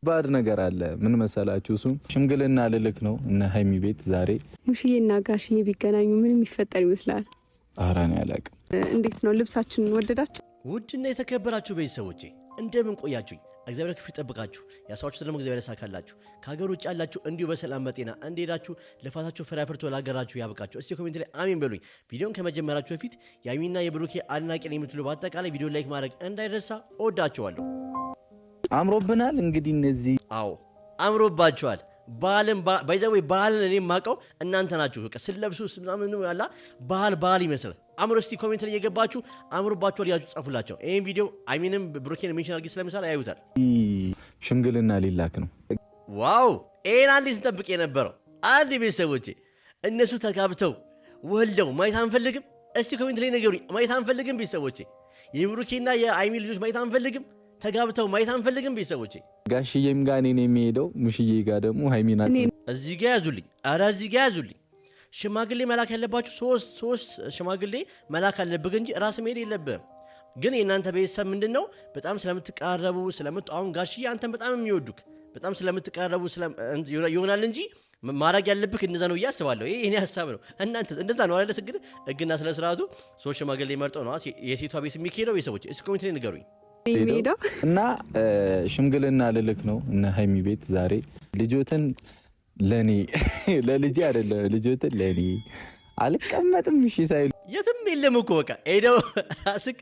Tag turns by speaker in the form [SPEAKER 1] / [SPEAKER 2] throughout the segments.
[SPEAKER 1] ባድ ነገር አለ። ምን መሰላችሁ? እሱ ሽምግልና ልልክ ነው እነ ሀይሚ ቤት ዛሬ።
[SPEAKER 2] ሙሽዬና ጋሽዬ ቢገናኙ ምን የሚፈጠር ይመስላል?
[SPEAKER 1] ኧረ እኔ አላውቅም።
[SPEAKER 2] እንዴት ነው ልብሳችንን ወደዳችሁ?
[SPEAKER 3] ውድና የተከበራችሁ ቤተሰቦቼ እንደምን ቆያችሁኝ? እግዚአብሔር ክፉ ይጠብቃችሁ፣ ያሳዋችሁ ደግሞ እግዚአብሔር ያሳካላችሁ። ከሀገር ውጭ ያላችሁ እንዲሁ በሰላም በጤና እንደሄዳችሁ ልፋታችሁ ፍሬ አፍርቶ ለሀገራችሁ ያብቃችሁ። እስቲ ኮሜንት ላይ አሜን በሉኝ። ቪዲዮን ከመጀመራችሁ በፊት የሀይሚና የብሩኬ አድናቂ ነኝ የምትሉ በአጠቃላይ ቪዲዮ ላይክ ማድረግ እንዳይረሳ። እወዳችኋለሁ።
[SPEAKER 1] አምሮብናል። እንግዲህ እነዚህ
[SPEAKER 3] አዎ አምሮባችኋል። ባህልን ባይዘዌ ባህልን እኔ የማውቀው እናንተ ናችሁ። በቃ ስለብሱ ምናምን ያላ ባህል ይመስላል። አምሮ እስቲ ኮሜንት ላይ እየገባችሁ አምሮባችኋል ያችሁ ጻፉላቸው። ይሄን ቪዲዮ አይሚንም ብሩኬን ሜንሽን አድርጌ ስለምሳሌ ያዩታል።
[SPEAKER 1] ሽምግልና ሊላክ ነው።
[SPEAKER 3] ዋው ይሄን አንዴ ስንጠብቅ የነበረው አንዴ ቤተሰቦቼ እነሱ ተጋብተው ወልደው ማየት አንፈልግም? እስቲ ኮሜንት ላይ ነገሩኝ። ማየት አንፈልግም ቤተሰቦቼ? የብሩኬና የአይሚ ልጆች ማየት አንፈልግም? ተጋብተው ማየት አንፈልግም ቤተሰቦቼ?
[SPEAKER 1] ጋሽዬም ጋር እኔ ነው የሚሄደው፣ ሙሽዬ ጋር ደግሞ ሀይሚና።
[SPEAKER 3] እዚህ ጋር ያዙልኝ፣ ኧረ እዚህ ጋር ያዙልኝ። ሽማግሌ መላክ ያለባችሁ ሶስት ሽማግሌ መላክ አለብህ እንጂ ራስ መሄድ የለብህም። ግን የእናንተ ቤተሰብ ምንድን ነው በጣም ስለምትቃረቡ አሁን ጋሽዬ አንተን በጣም የሚወዱክ በጣም ስለምትቃረቡ ይሆናል እንጂ ማድረግ ያለብህ እንደዛ ነው ብዬ አስባለሁ። ይሄ እኔ ሀሳብ ነው። እናንተ እንደዛ ነው አይደል? ግን ህግና ስለ ስርዓቱ ሶስት ሽማግሌ መርጠው ነው የሴቷ ቤት የሚካሄደው። ቤተሰቦች እስኪ ኮሜንት ላይ ንገሩኝ።
[SPEAKER 1] እና ሽምግልና ልልክ ነው እነ ሀይሚ ቤት ዛሬ። ልጆትን ለኔ ለልጄ አይደለም ልጆትን ለኔ አልቀመጥም እሺ ሳይሉ
[SPEAKER 3] የትም የለም እኮ በቃ ሄደው ራስክ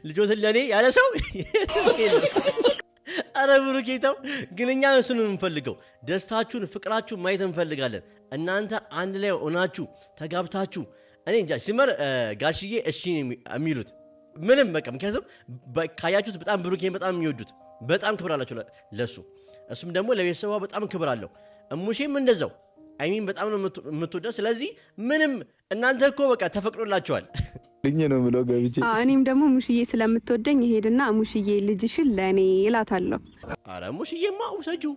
[SPEAKER 3] ልጆትን ለኔ ያለ ሰው አረ ብሩኬታው ግን እኛ እሱን የምንፈልገው ደስታችሁን ፍቅራችሁን ማየት እንፈልጋለን። እናንተ አንድ ላይ ሆናችሁ ተጋብታችሁ እኔ እንጃ ሲመር ጋሽዬ እሺ የሚሉት ምንም በቃ ምክንያቱም ካያችሁት በጣም ብሩኬን በጣም የሚወዱት በጣም ክብር አላቸው ለሱ። እሱም ደግሞ ለቤተሰቧ በጣም ክብር አለው። እሙሼም እንደዛው አይሚን በጣም ነው የምትወደው። ስለዚህ ምንም እናንተ እኮ በቃ ተፈቅዶላችኋል
[SPEAKER 1] ልኝ ነው ብሎ ገብቼ
[SPEAKER 2] እኔም ደግሞ ሙሽዬ ስለምትወደኝ ይሄድና ሙሽዬ ልጅሽን ለኔ እላታለሁ።
[SPEAKER 3] አረ ሙሽዬማ ውሰጂው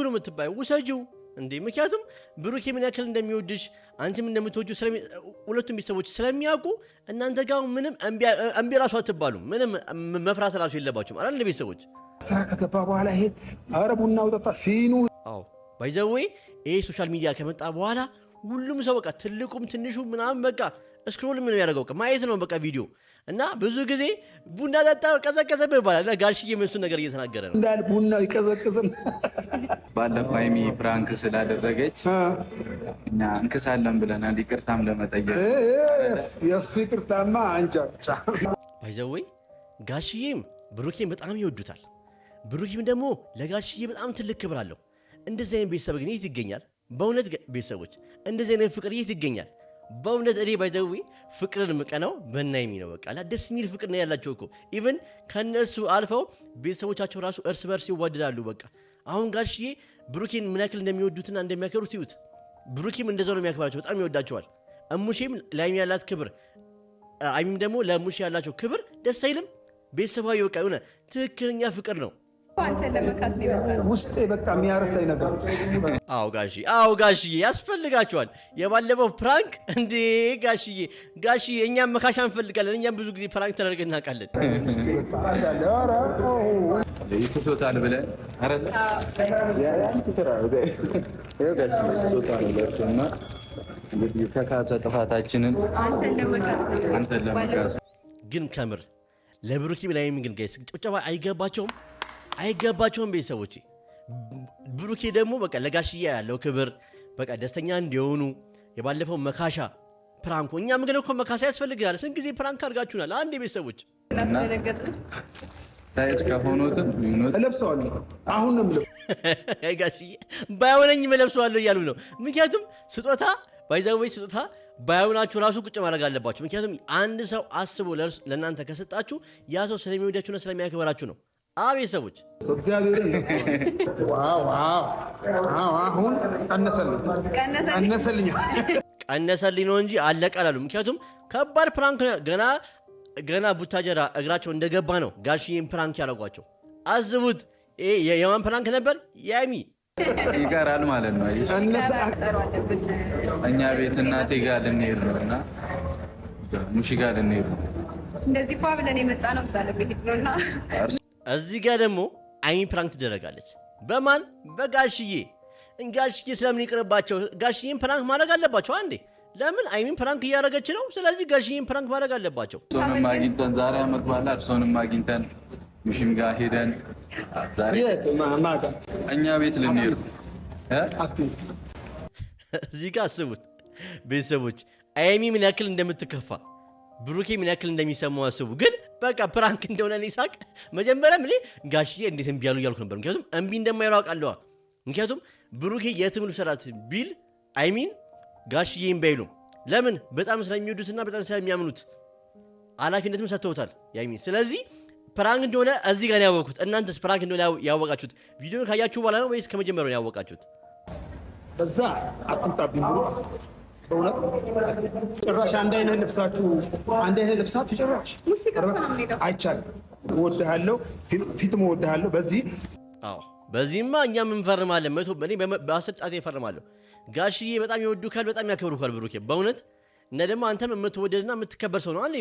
[SPEAKER 3] ነው የምትባየው፣ ውሰጂው እንዴ! ምክንያቱም ብሩኬ ምን ያክል እንደሚወድሽ አንቺም እንደምትወጁ ሁለቱም ቤተሰቦች ስለሚያውቁ እናንተ ጋር ምንም እምቢ ራሱ አትባሉ። ምንም መፍራት ራሱ የለባችሁም። አረ ቤተሰቦች
[SPEAKER 4] ስራ ከገባ በኋላ ይሄ አረ ቡናው ጠጣ ሲኑ
[SPEAKER 3] አዎ ባይዘዌ ይሄ ሶሻል ሚዲያ ከመጣ በኋላ ሁሉም ሰው በቃ ትልቁም ትንሹ ምናምን በቃ ስክሮል ምን ያደርገው ማየት ነው በቃ ቪዲዮ እና ብዙ ጊዜ ቡና ጠጣ ቀዘቀዘብህ ይባላል። እና ጋሽዬ ምን እሱን ነገር እየተናገረ ነው
[SPEAKER 4] እንዳል ቡናው ይቀዘቅዝም።
[SPEAKER 1] ባለፈው ሀይሚ ፕራንክ ስላደረገች እኛ እንክሳለን ብለናል፣ ይቅርታም ለመጠየቅ
[SPEAKER 4] የሱ ይቅርታማ አንጃ ብቻ።
[SPEAKER 3] ባይዘዌ ጋሽዬም ብሩኬን በጣም ይወዱታል። ብሩኬም ደግሞ ለጋሽዬ በጣም ትልቅ ክብር አለው። እንደዚህ አይነት ቤተሰብ ግን የት ይገኛል? በእውነት ቤተሰቦች እንደዚህ አይነት ፍቅር የት ይገኛል? በእውነት እኔ ባይዘዌ ፍቅርን ምቀናው በናይሚ ነው። በቃ ደስ የሚል ፍቅር ነው ያላቸው እኮ ኢቭን ከነሱ አልፈው ቤተሰቦቻቸው ራሱ እርስ በርስ ይዋደዳሉ። በቃ አሁን ጋሽዬ ብሩኬን ምን ያክል እንደሚወዱትና እንደሚያከብሩት ይዩት። ብሩኬም እንደዛው ነው የሚያከብራቸው፣ በጣም ይወዳቸዋል። እሙሼም ለአይሚ ያላት ክብር፣ አይሚም ደግሞ ለእሙሼ ያላቸው ክብር ደስ አይልም? ቤተሰባዊ በቃ የሆነ ትክክለኛ ፍቅር ነው።
[SPEAKER 4] ውስጤ በቃ የሚያረሳኝ ነገር።
[SPEAKER 3] አዎ ጋሽዬ ያስፈልጋቸዋል። የባለፈው ፕራንክ እንዴ ጋሽዬ እኛም መካሻ እንፈልጋለን። እኛም ብዙ ጊዜ ፕራንክ ተደርገን እናውቃለን።
[SPEAKER 1] ይክሶታል ብለን ከካሰ ጥፋታችንን አንተን ለመካስ ግን
[SPEAKER 3] ከምር ለብሩኬ ብላይም ግን ጋይስ ጭብጨባ አይገባቸውም ቤተሰቦቼ። ብሩኬ ደግሞ በቃ ለጋሽዬ ያለው ክብር በቃ ደስተኛ እንዲሆኑ የባለፈው መካሻ ፕራንኩ እኛም ግን እኮ መካሻ ያስፈልግናል። ስንት ጊዜ ፕራንክ አድርጋችሁናል አንዴ ቤተሰቦች።
[SPEAKER 1] ሳይዝ ከሆኑትም
[SPEAKER 4] እለብሰዋለሁ አሁን ነው የምለው
[SPEAKER 3] ጋሽዬ ባይሆነኝም እለብሰዋለሁ እያሉ ነው። ምክንያቱም ስጦታ ባይዘዌ ስጦታ ባይሆናችሁ ራሱ ቁጭ ማድረግ አለባችሁ። ምክንያቱም አንድ ሰው አስቦ ለእናንተ ከሰጣችሁ ያ ሰው ስለሚወዳችሁና ስለሚያከብራችሁ ነው። ቤተሰቦች አሁን ቀነሰልኝ ነው እንጂ አለቀ አላሉ። ምክንያቱም ከባድ ፕራንክ ገና ቡታጀራ እግራቸው እንደገባ ነው ጋሽዬን ፕራንክ ያደረጓቸው። አስቡት። የማን ፕራንክ ነበር? ያሚ
[SPEAKER 1] ይቀራል ማለት ነው። እኛ ቤት እናቴ ጋር ልንሄድ ነው እና ሙሺ ጋር ልንሄድ ነው።
[SPEAKER 2] እንደዚህ ፏ ብለን የመጣ ነው። እዚህ ጋር ደግሞ
[SPEAKER 3] አይሚ ፕራንክ ትደረጋለች። በማን በጋሽዬ። ጋሽዬ ስለምን ይቅርባቸው? ጋሽዬን ፕራንክ ማድረግ አለባቸው አንዴ። ለምን አይሚን ፕራንክ እያደረገች ነው። ስለዚህ ጋሽዬን ፕራንክ ማድረግ አለባቸው።
[SPEAKER 1] እርሶንም አግኝተን ዛሬ ዓመት በኋላ እርሶንም አግኝተን ሙሽም ጋር ሄደን ዛሬ እኛ ቤት ልንሄድ
[SPEAKER 3] እዚህ ጋር አስቡት ቤተሰቦች፣ አይሚ ምን ያክል እንደምትከፋ ብሩኬ ምን ያክል እንደሚሰማው አስቡ። ግን በቃ ፕራንክ እንደሆነ እኔ ሳቅ መጀመሪያም እኔ ጋሽዬ እንዴት እምቢ ያሉ እያልኩ ነበር። ምክንያቱም እምቢ እንደማይለው አውቃለሁ። ምክንያቱም ብሩኬ የትም ልውሰዳት ቢል አይሚን ጋሽዬ እምቢ አይሉም። ለምን? በጣም ስለሚወዱትና በጣም ስለሚያምኑት ኃላፊነትም ሰጥተውታል ያይሚን። ስለዚህ ፕራንክ እንደሆነ እዚህ ጋር ያወቁት። እናንተስ ፕራንክ እንደሆነ ያወቃችሁት ቪዲዮን ካያችሁ በኋላ ነው ወይስ ከመጀመሪያው ነው ያወቃችሁት?
[SPEAKER 4] በዛ አትምጣብኝ ብሎ በእውነት ጭራሽ አንድ አይነት ልብሳችሁ ጭራሽ አይቻልም። እወድሃለሁ፣ ፊትም እወድሃለሁ።
[SPEAKER 3] በዚህማ እኛም እንፈርማለን። እኔ በ10 ጣቴ እፈርማለሁ። ጋሽዬ በጣም ይወዱካል፣ በጣም ያከብሩካል ብሩኬ በእውነት እና ደግሞ አንተም የምትወደድና የምትከበር ሰው ነው። አንዴ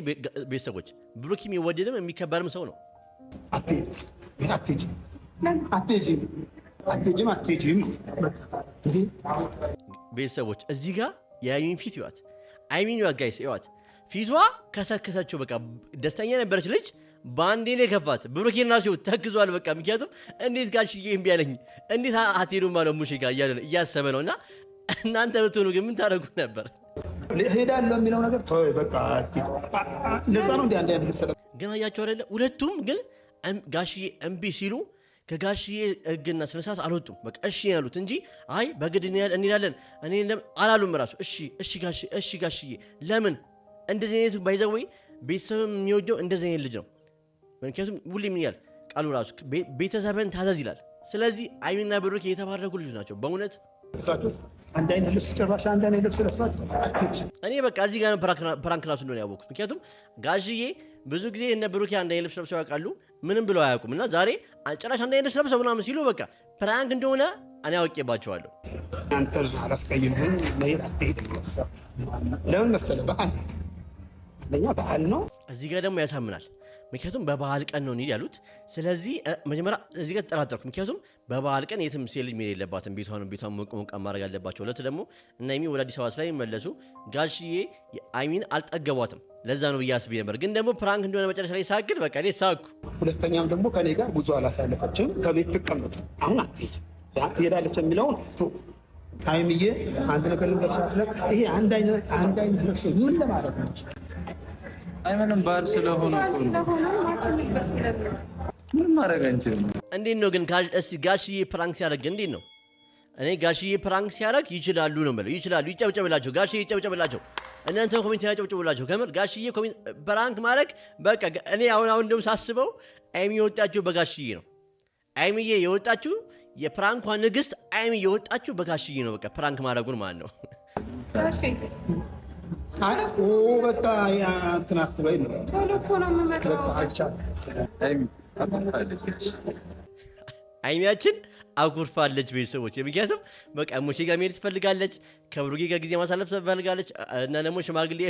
[SPEAKER 3] ቤተሰቦች ብሩኬ የሚወደድም የሚከበርም ሰው ነው።
[SPEAKER 4] አትሄጂም
[SPEAKER 3] ቤተሰቦች እዚህ ጋር የአይሚን ፊት ይዋት፣ አይሚን ይዋት ጋይስ ይዋት። ፊቷ ከሰከሰችው። በቃ ደስተኛ ነበረች ልጅ በአንዴ ነው የከፋት። ብሩኬን ራሱ ተክዟል። በቃ ምክንያቱም እንዴት ጋሽዬ እምቢ አለኝ፣ እንዴት አትሄዱም አለው ሙሼ ጋር እያሰበ ነው። እና እናንተ ብትሆኑ ግን ምን ታደርጉ ነበር?
[SPEAKER 4] ሄዳለሁ የሚለው ነገር በቃ ለዛ ነው እንደ አንድ አይነት ልብስ
[SPEAKER 3] ግን አያቸው አይደለ? ሁለቱም ግን ጋሽዬ እምቢ ሲሉ ከጋሽዬ ሕግና ስነስርዓት አልወጡም። በቃ እሺ ያሉት እንጂ አይ በግድ እንሄዳለን እኔ አላሉም። ራሱ እሺ ጋሽዬ ለምን እንደዚህ አይነት ባይዘወይ ቤተሰብ የሚወደው እንደዚህ አይነት ልጅ ነው። ምክንያቱም ሁሌ ምን ይላል ቃሉ ራሱ ቤተሰብን ታዘዝ ይላል። ስለዚህ አይሚና ብሩኬ የተባረኩ ልጆች ናቸው በእውነት።
[SPEAKER 4] አንድ አይነት ልብስ ጭራሽ አንድ አይነት ልብስ ለብሳችሁ
[SPEAKER 3] እኔ በቃ እዚህ ጋር ፕራንክ ራሱ እንደሆነ ያወቅሁት። ምክንያቱም ጋሽዬ ብዙ ጊዜ እነ ብሩኬ አንድ አይነት ልብስ ለብሰው ያውቃሉ፣ ምንም ብለው አያውቁም። እና ዛሬ ጭራሽ አንድ አይነት ልብስ ለብሰው ምናምን ሲሉ በቃ ፕራንክ እንደሆነ እኔ አውቄባቸዋለሁ።
[SPEAKER 4] አንተ አላስቀይምህም መሄድ አትሄድም። ለምን መሰለህ? በዓል ነው።
[SPEAKER 3] እዚህ ጋር ደግሞ ያሳምናል። ምክንያቱም በበዓል ቀን ነው እንሂድ ያሉት። ስለዚህ መጀመሪያ እዚህ ጋር ተጠራጠርኩ። ምክንያቱም በበዓል ቀን የትም ሴት ልጅ መሄድ የለባትም፣ ቤቷን ሞቅ ማድረግ አለባቸው። ሁለት ደግሞ እና አይሚ ወደ አዲስ አበባ ስለሚመለሱ ጋሽዬ አይሚን አልጠገቧትም። ለዛ ነው ብዬ አስቤ ነበር። ግን ደግሞ ፕራንክ እንደሆነ መጨረሻ ላይ ሳግድ በቃ እኔ ሳኩ።
[SPEAKER 4] ሁለተኛም ደግሞ ከኔ ጋር ብዙ አላሳለፈችም። ከቤት ትቀመጥ አሁን ትሄዳለች የሚለውን አይሚዬ አንድ ነገር ልንገርሽ፣ ይሄ አንድ አይነት ለብሶ ምን ለማለት ነው?
[SPEAKER 1] አይምንም ባህል ስለሆነ ምን ማድረግ አንችልም።
[SPEAKER 3] እንዴት ነው ግን ጋሽዬ ፕራንክ ሲያደርግ እንዴት ነው? እኔ ጋሽዬ ፕራንክ ሲያደርግ ይችላሉ ነው የምለው። ይችላሉ፣ ይጨብጨብላቸው። ጋሽዬ ይጨብጨብላቸው። እናንተ ኮሜንት ላይ ጨብጨቡላቸው። ከምር ጋሽዬ ፕራንክ ማድረግ በቃ እኔ አሁን እንደውም ሳስበው አይሚ የወጣችሁ በጋሽዬ ነው። አይሚዬ የወጣችሁ የፕራንኳ ንግስት አይሚ የወጣችሁ በጋሽዬ ነው። በቃ ፕራንክ ማድረጉን ማለት ነው።
[SPEAKER 4] በቃ እንትን አትበይ ነው።
[SPEAKER 3] አይሚያችን አኩርፋለች ቤተሰቦች። ምክንያቱም በቃ ሙሼ ጋር መሄድ ትፈልጋለች፣ ከብሩኬ ጋር ጊዜ ማሳለፍ ትፈልጋለች። እና ደግሞ ሽማግሌ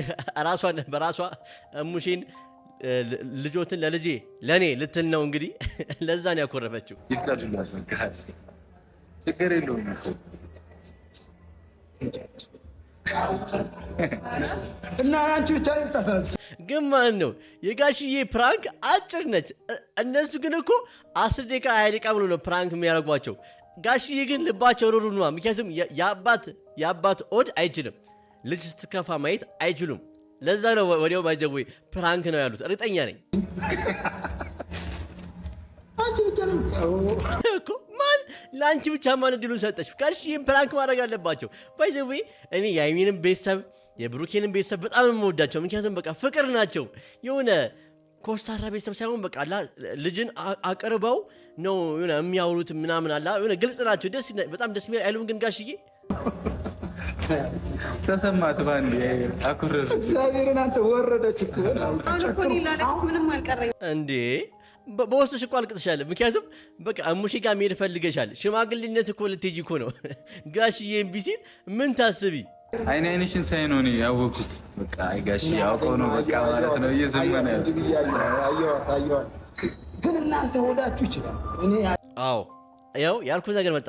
[SPEAKER 3] በራሷ ሙሼን ልጆትን ለልጄ ለእኔ ልትል ነው እንግዲህ። ለዛ ነው ያኮረፈችው።
[SPEAKER 1] ችግር የለውም
[SPEAKER 4] እና አንቺ ብቻ ይጣፋል።
[SPEAKER 3] ግን ማን ነው የጋሽዬ ፕራንክ አጭር ነች። እነሱ ግን እኮ 10 ደቂቃ 20 ደቂቃ ብሎ ነው ፕራንክ የሚያደርጓቸው። ጋሽዬ ግን ልባቸው ሩሩ ነው። ምክንያቱም የአባት ኦድ አይችልም፣ ልጅ ስትከፋ ማየት አይችሉም። ለዛ ነው ወዲያው ባይጀቦይ ፕራንክ ነው ያሉት። እርግጠኛ ነኝ እኮ ማን ለአንቺ ብቻ ማን እድሉን ሰጠች? ጋሽዬን ፕራንክ ማድረግ አለባቸው። ባይዘዌ እኔ የአይሚንም ቤተሰብ የብሩኬንም ቤተሰብ በጣም የምወዳቸው፣ ምክንያቱም በቃ ፍቅር ናቸው። የሆነ ኮስታራ ቤተሰብ ሳይሆን በቃ ልጅን አቅርበው ነው የሆነ የሚያወሩት ምናምን አላ የሆነ ግልጽ ናቸው። በጣም ደስ የሚል አይሉም? ግን ጋሽዬ
[SPEAKER 1] ተሰማት ባንዴ አኩረፍ።
[SPEAKER 4] እግዚአብሔርን አንተ ወረደች እኮ
[SPEAKER 2] ምንም አልቀረኝ
[SPEAKER 3] እንዴ። በውስጥሽ እኮ አልቅጥሻለሁ። ምክንያቱም በቃ ሙሼ ጋር መሄድ ፈልገሻል። ሽማግሌነት እኮ ልትሄጂ እኮ ነው። ጋሽዬ እምቢ ሲል ምን ታስቢ?
[SPEAKER 1] አይንሽን ሳይ ነው ያወኩት። በቃ አይ ጋሽዬ አውቀው ነው በቃ ማለት ነው። እየዘመነ
[SPEAKER 4] ግን እናንተ ወዳችሁ ይችላል።
[SPEAKER 3] አዎ ያው ያልኩት ነገር መጣ።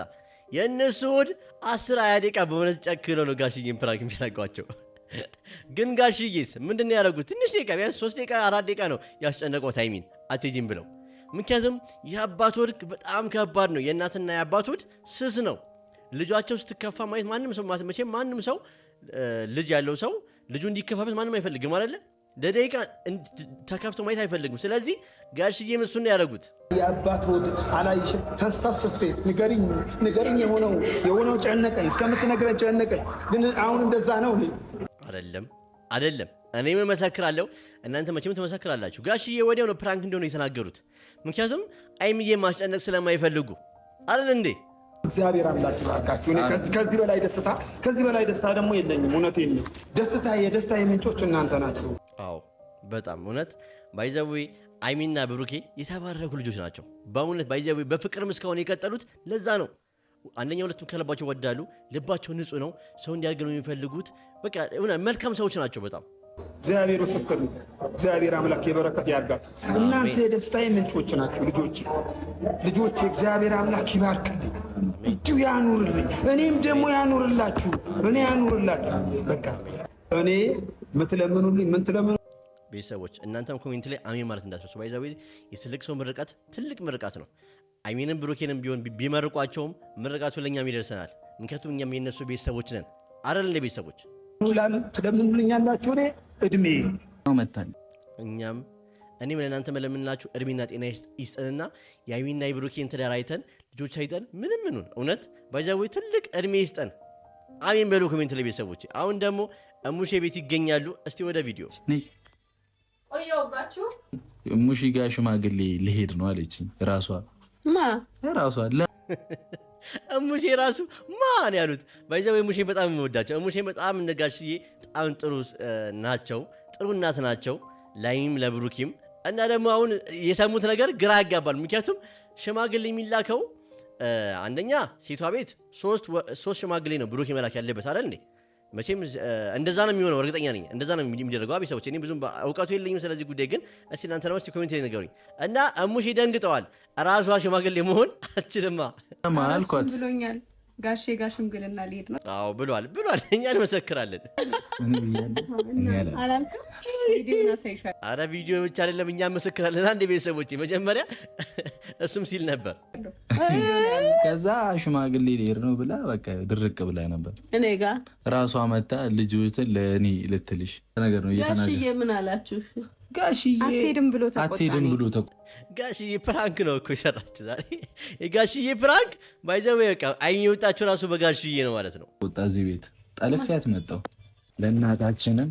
[SPEAKER 3] የእነሱ ሆድ 10-20 ደቂቃ በእውነት ጨክነው ነው ጋሽዬን ፕራንክ የሚያደርጓቸው። ግን ጋሽዬስ ምንድን ነው ያደረጉት? ትንሽ ደቂቃ ቢያንስ 3 ደቂቃ 4 ደቂቃ ነው ያስጨነቀው ሃይሚን አትሄጂም ብለው። ምክንያቱም የአባት ሆድ በጣም ከባድ ነው። የእናትና የአባት ሆድ ስስ ነው። ልጇቸው ስትከፋ ማየት ማንም ሰው ልጅ ያለው ሰው ልጁ እንዲከፋበት ማንም አይፈልግም አይደለ? ለደቂቃ ተከፍቶ ማየት አይፈልግም። ስለዚህ ጋሽዬ እሱን ያደረጉት
[SPEAKER 4] የአባት ሆድ አላይሽም? ተስታስፌ ንገሪኝ፣ የሆነው ጨነቀኝ፣ እስከምትነግረኝ ጨነቀኝ። ግን አሁን እንደዛ ነው
[SPEAKER 3] አይደለም። እኔም እመሰክራለሁ፣ እናንተ መቼም ትመሰክራላችሁ። ጋሽዬ ወዲያው ነው ፕራንክ እንደሆነ የተናገሩት። ምክንያቱም ሃይሚዬ ማስጨነቅ ስለማይፈልጉ አይደል እንዴ?
[SPEAKER 4] እግዚአብሔር አምላክ ይባርካችሁ። ከዚህ በላይ ደስታ ደግሞ የለኝም። እውነቴን ነው። የደስታ የምንጮች እናንተ ናችሁ።
[SPEAKER 3] አዎ በጣም እውነት። ባይዘዌ ሃይሚና ብሩኬ የተባረኩ ልጆች ናቸው በእውነት። ባይዘዌ በፍቅርም እስካሁን የቀጠሉት ለዛ ነው። አንደኛ ሁለቱም ከልባቸው ወዳሉ፣ ልባቸው ንጹህ ነው። ሰው እንዲያገኙ የሚፈልጉት በቃ መልካም ሰዎች ናቸው በጣም።
[SPEAKER 4] እግዚአብሔር ምስክር ነው። እግዚአብሔር አምላክ የበረከት ያርጋት። እናንተ የደስታ ምንጮች ናችሁ ልጆች። እግዚአብሔር አምላክ ይባርክልኝ፣ እንዲሁ ያኑርልኝ፣ እኔም ደግሞ ያኑርላችሁ። በቃ እኔ ምትለምኑልኝ ምን ትለምኑ
[SPEAKER 3] ቤተሰቦች፣ እናንተም ኮሜንት ላይ አሜን ማለት እንዳትረሱ። ባይዛዊ የትልቅ ሰው ምርቃት ትልቅ ምርቃት ነው። ሃይሚንም ብሩኬንም ቢሆን ቢመርቋቸውም ምርቃቱ ለእኛም ይደርሰናል። ምክንያቱም እኛም የነሱ ቤተሰቦች ነን አይደል? እንደ ቤተሰቦች
[SPEAKER 4] ትለምኑልኛላችሁ። እኔ እድሜ
[SPEAKER 1] መታል
[SPEAKER 3] እኔም ለእናንተ መለምንላችሁ እድሜና ጤና ይስጠንና የሃይሚና የብሩኬን ትዳር አይተን ልጆች አይተን ምንም እውነት ባይዛዊ ትልቅ እድሜ ይስጠን። አሜን በሉ ኮሜንት ላይ ቤተሰቦች። አሁን ደግሞ እሙሼ ቤት ይገኛሉ። እስቲ ወደ ቪዲዮ
[SPEAKER 5] ቆየሁባችሁ።
[SPEAKER 1] እሙሺ ጋር ሽማግሌ ልሄድ ነው አለችኝ። ራሷ
[SPEAKER 3] እሙሼ ራሱ ማን ያሉት ባይዘው እሙሼ በጣም የምወዳቸው እሙሼ በጣም ነጋሽዬ በጣም ጥሩ ናቸው። ጥሩ እናት ናቸው ለሃይሚም ለብሩኬም። እና ደግሞ አሁን የሰሙት ነገር ግራ ያጋባል። ምክንያቱም ሽማግሌ የሚላከው አንደኛ ሴቷ ቤት ሶስት ሽማግሌ ነው ብሩኬ መላክ ያለበት አይደል እንዴ? መቼም እንደዛ ነው የሚሆነው፣ እርግጠኛ ነኝ እንደዛ ነው የሚደረገው። ቤተሰቦች እኔ ብዙም እውቀቱ የለኝም ስለዚህ ጉዳይ፣ ግን እስቲ እናንተ ነው ኮሜንት ላይ ንገሩኝ። እና እሙሼ ደንግጠዋል። ራሷ ሽማግሌ መሆን አትችልማ
[SPEAKER 1] አልኳት
[SPEAKER 2] ብሎኛል። ጋሼ ጋር ሽምግልና ሊሄድ ነው።
[SPEAKER 3] አዎ ብሏል። እኛ እንመሰክራለን። አረ ቪዲዮ ብቻ አይደለም እኛ እንመሰክራለን። አንድ ቤተሰቦች መጀመሪያ እሱም ሲል ነበር።
[SPEAKER 1] ከዛ ሽማግሌ ሊሄድ ነው ብላ በቃ ድርቅ ብላ ነበር።
[SPEAKER 5] እኔ ጋር
[SPEAKER 1] ራሷ መታ ልጅትን ለእኔ ልትልሽ ነገር ነው።
[SPEAKER 5] ጋሽዬ ምን አላችሁ?
[SPEAKER 2] ጋሽዬ አትሄድም ብሎ ተቆጣ።
[SPEAKER 3] ጋሽዬ ፕራንክ ነው እኮ የሰራችሁ ዛሬ። የጋሽዬ ፕራንክ ባይዘው በቃ አይን የወጣችሁ ራሱ በጋሽዬ ነው ማለት ነው።
[SPEAKER 1] ወጣ እዚህ ቤት ጠልፊያት መጣው ለእናታችንም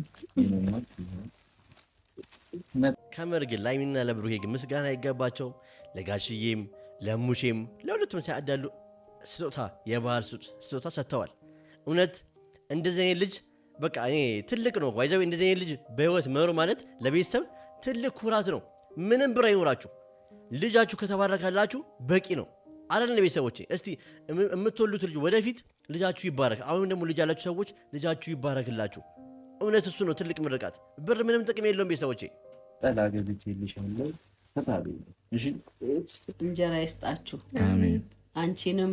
[SPEAKER 3] ከምር ግን ለሃይሚና ለብሩኬ ግን ምስጋና አይገባቸውም። ለጋሽዬም ለሙሼም ለሁለቱም ሳያዳሉ ስጦታ የባህል ስጦታ ሰጥተዋል። እውነት እንደዚህ አይነት ልጅ በቃ እኔ ትልቅ ነው ባይዘው። እንደዚህ አይነት ልጅ በህይወት መኖር ማለት ለቤተሰብ ትልቅ ኩራት ነው። ምንም ብር አይኖራችሁ ልጃችሁ ከተባረካላችሁ በቂ ነው አይደል? ቤተሰቦቼ እስቲ የምትወሉት ልጅ ወደፊት ልጃችሁ ይባረክ። አሁን ደግሞ ልጅ ያላችሁ ሰዎች ልጃችሁ ይባረክላችሁ። እውነት እሱ ነው ትልቅ ምርቃት። ብር ምንም ጥቅም የለውም ቤተሰቦቼ።
[SPEAKER 5] እንጀራ ይስጣችሁ። አንቺንም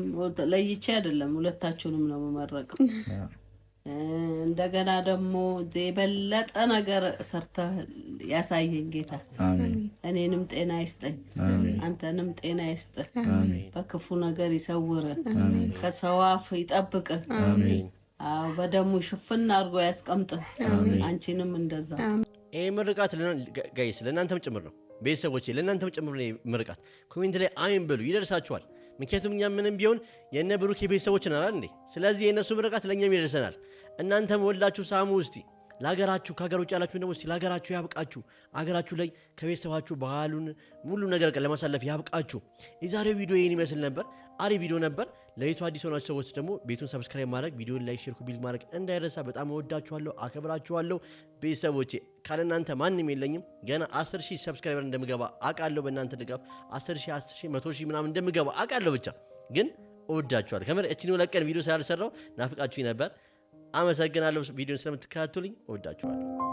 [SPEAKER 5] ለይቼ አይደለም ሁለታችሁንም ነው መመረቅ። እንደገና ደግሞ የበለጠ ነገር ሰርተህ ያሳየኝ ጌታ። እኔንም ጤና ይስጠኝ፣ አንተንም ጤና ይስጥህ፣ በክፉ ነገር ይሰውርን፣ ከሰው አፍ ይጠብቅህ፣ በደሙ ሽፍን አድርጎ ያስቀምጥህ። አንቺንም እንደዛ።
[SPEAKER 3] ይህ ምርቃት ጋይስ ለእናንተም ጭምር ነው ቤተሰቦቼ፣ ለእናንተም ጭምር ነው ምርቃት። ኮሜንት ላይ አሜን በሉ ይደርሳችኋል። ምክንያቱም እኛ ምንም ቢሆን የእነ ብሩኬ ቤተሰቦች ናል እንዴ። ስለዚህ የእነሱ ምርቃት ለእኛም ይደርሰናል። እናንተም ወላችሁ ሳሙ እስቲ ለሀገራችሁ። ከሀገር ውጭ ያላችሁ ደግሞ እስቲ ለሀገራችሁ ያብቃችሁ። ሀገራችሁ ላይ ከቤተሰባችሁ ባህሉን ሙሉ ነገር ለማሳለፍ ያብቃችሁ። የዛሬው ቪዲዮ ይህን ይመስል ነበር። አሪፍ ቪዲዮ ነበር። ለቤቱ አዲስ ሆናችሁ ሰዎች ደግሞ ቤቱን ሰብስክራይብ ማድረግ፣ ቪዲዮን ላይ ሼር ቢል ማድረግ እንዳይረሳ። በጣም እወዳችኋለሁ፣ አከብራችኋለሁ ቤተሰቦቼ። ካለ እናንተ ማንም የለኝም። ገና 10,000 ሰብስክራይበር እንደምገባ አውቃለሁ። በእናንተ ድጋፍ 10,000 100,000 ምናምን እንደምገባ አውቃለሁ። ብቻ ግን እወዳችኋለሁ። ከምር እቺን ለቀን ቪዲዮ ስላልሰራው ናፍቃችሁኝ ነበር። አመሰግናለሁ ቪዲዮን ስለምትከታተሉኝ። እወዳችኋለሁ።